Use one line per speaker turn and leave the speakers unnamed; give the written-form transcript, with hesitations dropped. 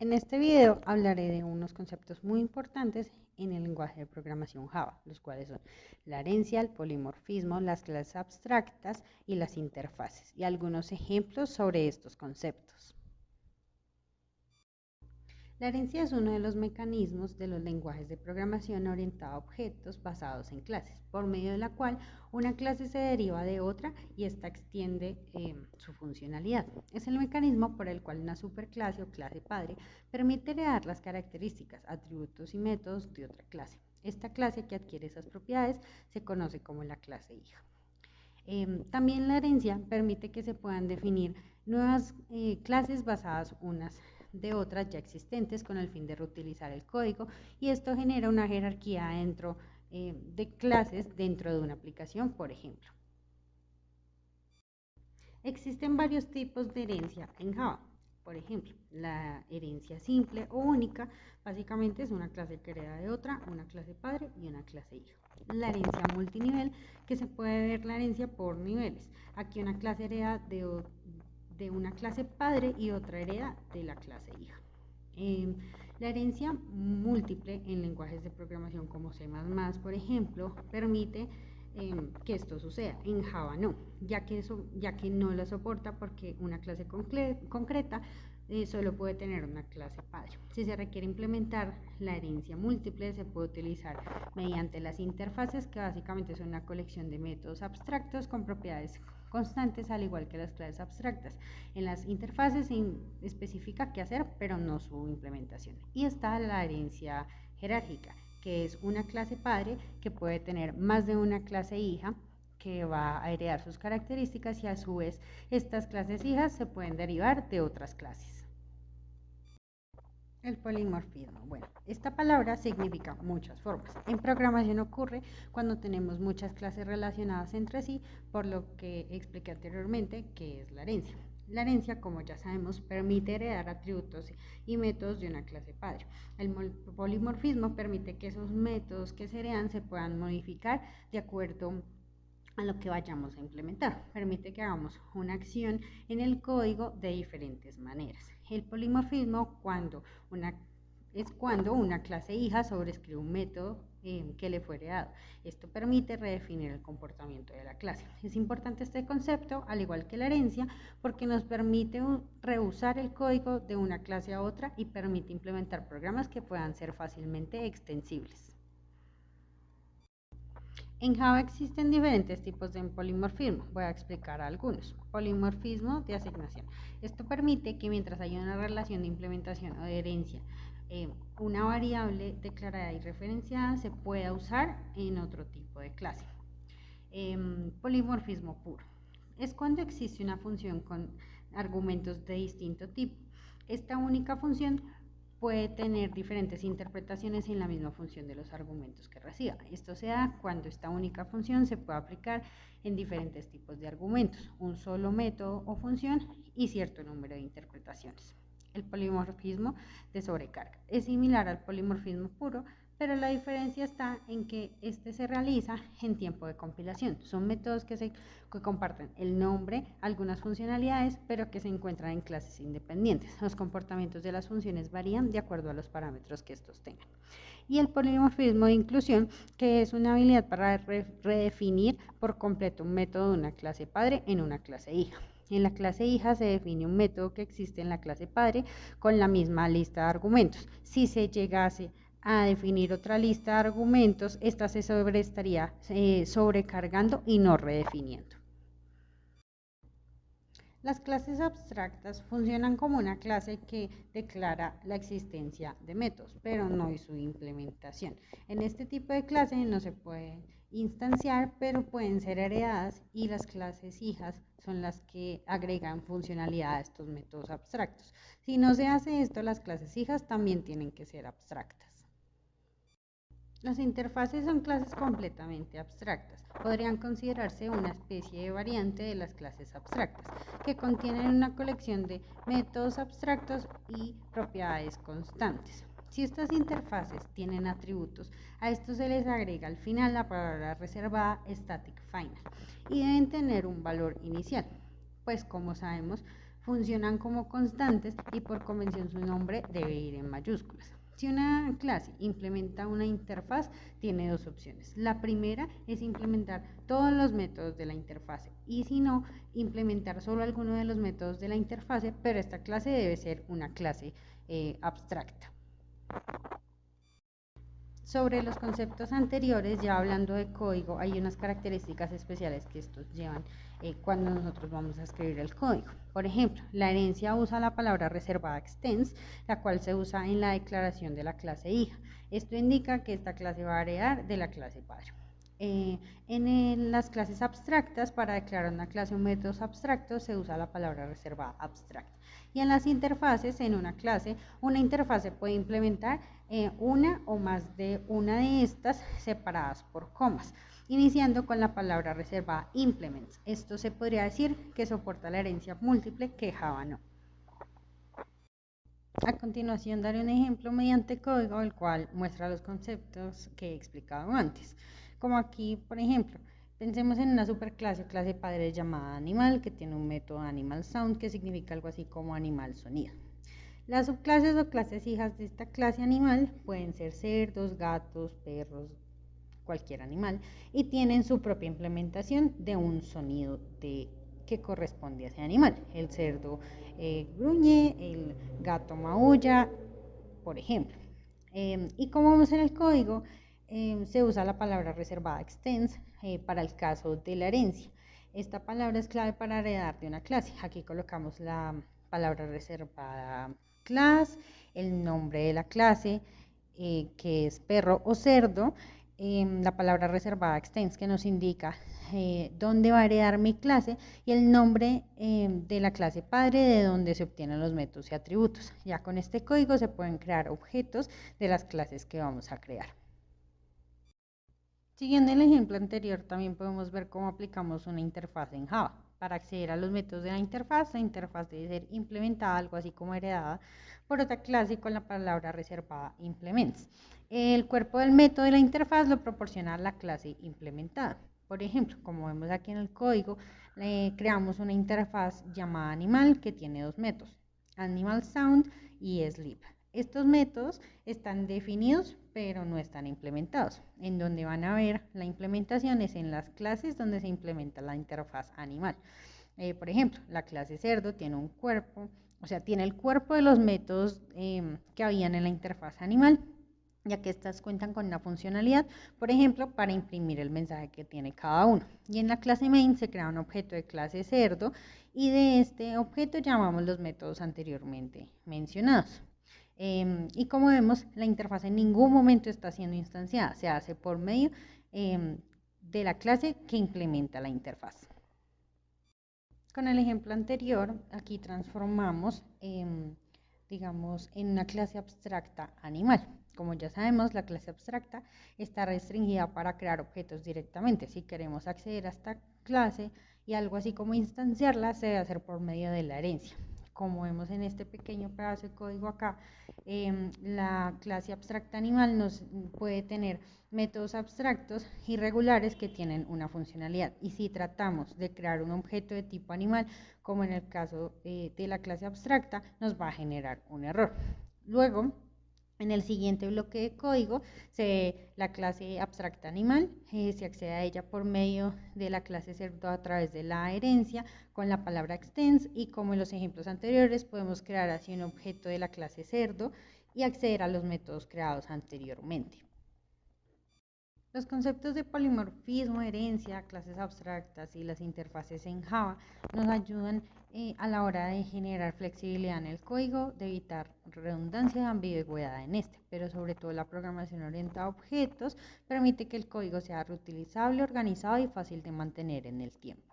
En este video hablaré de unos conceptos muy importantes en el lenguaje de programación Java, los cuales son la herencia, el polimorfismo, las clases abstractas y las interfaces, y algunos ejemplos sobre estos conceptos. La herencia es uno de los mecanismos de los lenguajes de programación orientado a objetos basados en clases, por medio de la cual una clase se deriva de otra y ésta extiende su funcionalidad. Es el mecanismo por el cual una superclase o clase padre permite heredar las características, atributos y métodos de otra clase. Esta clase que adquiere esas propiedades se conoce como la clase hija. También la herencia permite que se puedan definir nuevas clases basadas unas de otras ya existentes con el fin de reutilizar el código, y esto genera una jerarquía dentro de clases dentro de una aplicación, por ejemplo. Existen varios tipos de herencia en Java. Por ejemplo, la herencia simple o única básicamente es una clase que hereda de otra, una clase padre y una clase hija. La herencia multinivel, que se puede ver la herencia por niveles. Aquí una clase hereda de una clase padre y otra hereda de la clase hija. La herencia múltiple en lenguajes de programación como C++, por ejemplo, permite que esto suceda. En Java no, ya que no la soporta porque una clase concreta solo puede tener una clase padre. Si se requiere implementar la herencia múltiple, se puede utilizar mediante las interfaces, que básicamente son una colección de métodos abstractos con propiedades constantes, al igual que las clases abstractas. En las interfaces se especifica qué hacer, pero no su implementación. Y está la herencia jerárquica, que es una clase padre que puede tener más de una clase hija que va a heredar sus características, y a su vez estas clases hijas se pueden derivar de otras clases. El polimorfismo. Bueno, esta palabra significa muchas formas. En programación ocurre cuando tenemos muchas clases relacionadas entre sí, por lo que expliqué anteriormente que es la herencia. La herencia, como ya sabemos, permite heredar atributos y métodos de una clase padre. El polimorfismo permite que esos métodos que se heredan se puedan modificar de acuerdo a lo que vayamos a implementar. Permite que hagamos una acción en el código de diferentes maneras. El polimorfismo es cuando una clase hija sobrescribe un método que le fue heredado. Esto permite redefinir el comportamiento de la clase. Es importante este concepto, al igual que la herencia, porque nos permite reusar el código de una clase a otra y permite implementar programas que puedan ser fácilmente extensibles. En Java existen diferentes tipos de polimorfismo. Voy a explicar algunos. Polimorfismo de asignación. Esto permite que mientras haya una relación de implementación o de herencia, una variable declarada y referenciada se pueda usar en otro tipo de clase. Polimorfismo puro. Es cuando existe una función con argumentos de distinto tipo. Esta única función puede tener diferentes interpretaciones en la misma función de los argumentos que reciba. Esto se da cuando esta única función se puede aplicar en diferentes tipos de argumentos, un solo método o función y cierto número de interpretaciones. El polimorfismo de sobrecarga es similar al polimorfismo puro, pero la diferencia está en que este se realiza en tiempo de compilación. Son métodos que comparten el nombre, algunas funcionalidades, pero que se encuentran en clases independientes. Los comportamientos de las funciones varían de acuerdo a los parámetros que estos tengan. Y el polimorfismo de inclusión, que es una habilidad para redefinir por completo un método de una clase padre en una clase hija. En la clase hija se define un método que existe en la clase padre con la misma lista de argumentos. Si se llegase a definir otra lista de argumentos, esta se estaría sobrecargando y no redefiniendo. Las clases abstractas funcionan como una clase que declara la existencia de métodos, pero no su implementación. En este tipo de clase no se puede instanciar, pero pueden ser heredadas, y las clases hijas son las que agregan funcionalidad a estos métodos abstractos. Si no se hace esto, las clases hijas también tienen que ser abstractas. Las interfaces son clases completamente abstractas. Podrían considerarse una especie de variante de las clases abstractas, que contienen una colección de métodos abstractos y propiedades constantes. Si estas interfaces tienen atributos, a estos se les agrega al final la palabra reservada static final, y deben tener un valor inicial, pues como sabemos, Funcionan como constantes y por convención su nombre debe ir en mayúsculas. Si una clase implementa una interfaz, tiene dos opciones. La primera es implementar todos los métodos de la interfaz y si no, implementar solo alguno de los métodos de la interfaz, pero esta clase debe ser una clase abstracta. Sobre los conceptos anteriores, ya hablando de código, hay unas características especiales que estos llevan cuando nosotros vamos a escribir el código. Por ejemplo, la herencia usa la palabra reservada extends, la cual se usa en la declaración de la clase hija. Esto indica que esta clase va a heredar de la clase padre. Las clases abstractas, para declarar una clase o métodos abstractos, se usa la palabra reservada abstract. Y en las interfaces, en una clase, una interfaz puede implementar una o más de una de estas separadas por comas, iniciando con la palabra reservada implements. Esto se podría decir que soporta la herencia múltiple que Java no. A continuación daré un ejemplo mediante código, el cual muestra los conceptos que he explicado antes. Como aquí, por ejemplo, pensemos en una superclase o clase padre llamada animal, que tiene un método animal sound, que significa algo así como animal sonido. Las subclases o clases hijas de esta clase animal pueden ser cerdos, gatos, perros, cualquier animal, y tienen su propia implementación de un sonido que corresponde a ese animal. El cerdo gruñe, el gato maulla, por ejemplo. Y como vemos en el código, se usa la palabra reservada extends para el caso de la herencia. Esta palabra es clave para heredar de una clase. Aquí colocamos la palabra reservada class, el nombre de la clase, que es perro o cerdo, la palabra reservada extends, que nos indica dónde va a heredar mi clase, y el nombre de la clase padre, de donde se obtienen los métodos y atributos. Ya con este código se pueden crear objetos de las clases que vamos a crear. Siguiendo el ejemplo anterior, también podemos ver cómo aplicamos una interfaz en Java. Para acceder a los métodos de la interfaz debe ser implementada, algo así como heredada, por otra clase con la palabra reservada implements. El cuerpo del método de la interfaz lo proporciona la clase implementada. Por ejemplo, como vemos aquí en el código, creamos una interfaz llamada animal que tiene dos métodos, animal sound y sleep. Estos métodos están definidos, pero no están implementados. En donde van a ver la implementación es en las clases donde se implementa la interfaz animal. Por ejemplo, la clase cerdo tiene un cuerpo, o sea, tiene el cuerpo de los métodos que habían en la interfaz animal, ya que estas cuentan con una funcionalidad, por ejemplo, para imprimir el mensaje que tiene cada uno. Y en la clase main se crea un objeto de clase cerdo y de este objeto llamamos los métodos anteriormente mencionados. Y como vemos, la interfaz en ningún momento está siendo instanciada, se hace por medio de la clase que implementa la interfaz. Con el ejemplo anterior, aquí transformamos, digamos, en una clase abstracta animal. Como ya sabemos, la clase abstracta está restringida para crear objetos directamente. Si queremos acceder a esta clase y algo así como instanciarla, se debe hacer por medio de la herencia. Como vemos en este pequeño pedazo de código acá, la clase abstracta animal nos puede tener métodos abstractos irregulares que tienen una funcionalidad. Y si tratamos de crear un objeto de tipo animal, como en el caso de la clase abstracta, nos va a generar un error. Luego, en el siguiente bloque de código se ve la clase abstracta animal, se accede a ella por medio de la clase cerdo a través de la herencia con la palabra extends, y como en los ejemplos anteriores podemos crear así un objeto de la clase cerdo y acceder a los métodos creados anteriormente. Los conceptos de polimorfismo, herencia, clases abstractas y las interfaces en Java nos ayudan a la hora de generar flexibilidad en el código, de evitar redundancia y ambigüedad en este, pero sobre todo la programación orientada a objetos permite que el código sea reutilizable, organizado y fácil de mantener en el tiempo.